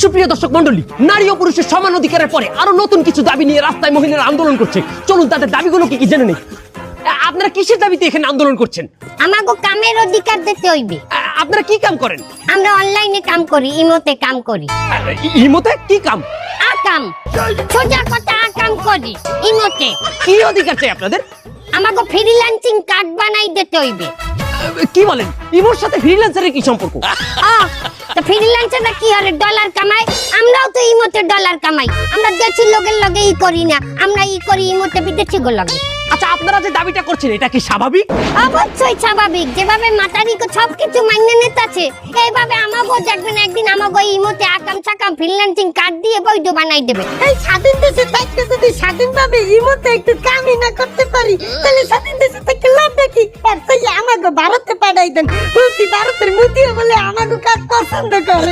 সুপ্রিয় দর্শক মণ্ডলী, নারী ও পুরুষের সমান অধিকারের পরে আরো নতুন কিছু দাবি নিয়ে রাস্তায় মহিলারা আন্দোলন করছে। চলুন তাদের দাবিগুলো কি জেনে নেই। আপনারা কিসের দাবিতে এখানে আন্দোলন করছেন? আমাগো কামের অধিকার দিতে হইবে। আপনারা কি কাম করেন? আমরা অনলাইনে কাম করি, ইমোতে কাম করি। ইমোতে কি কাম? আকাম, সোজা কথা আকাম করি ইমোতে। কি অধিকার চাই আপনাদের? আমাগো ফ্রিল্যান্সিং কার্ড বানাই দিতে হইবে। কি বলেন? ইমোর সাথে ফ্রিল্যান্সারের কি সম্পর্ক? তো ফ্রিল্যান্সাররা কি হরে ডলার কামায়, আমরাও তো ইমোতে ডলার কামাই। আমরা দেশি লোকের লগে ই করি না, আমরা ই করি ইমোতে বিদেশি গো লগে। আচ্ছা, আপনারা যে দাবিটা করছেন এটা কি স্বাভাবিক? অবশ্যই স্বাভাবিক। যেভাবে মাতারিকে সবকিছু মাইনে নিতেছে, এইভাবে আমাগো দেখবেন একদিন আমাগো ইমোতে আকাম সাকাম ফ্রিল্যান্সিং কার্ড দিয়ে বৈধ বানাই দেবে। এই স্বাধীন দেশে থাকতে যদি স্বাধীনভাবে ইমোতে একটু কামই না করতে পারি, তাহলে স্বাধীন দেশে থেকে লাভটা কি? আর তাই আমাকে ভারতে পাঠাই দেন। বলছি ভারতের মোদিও বলে আমাকে কাজ পছন্দ করে।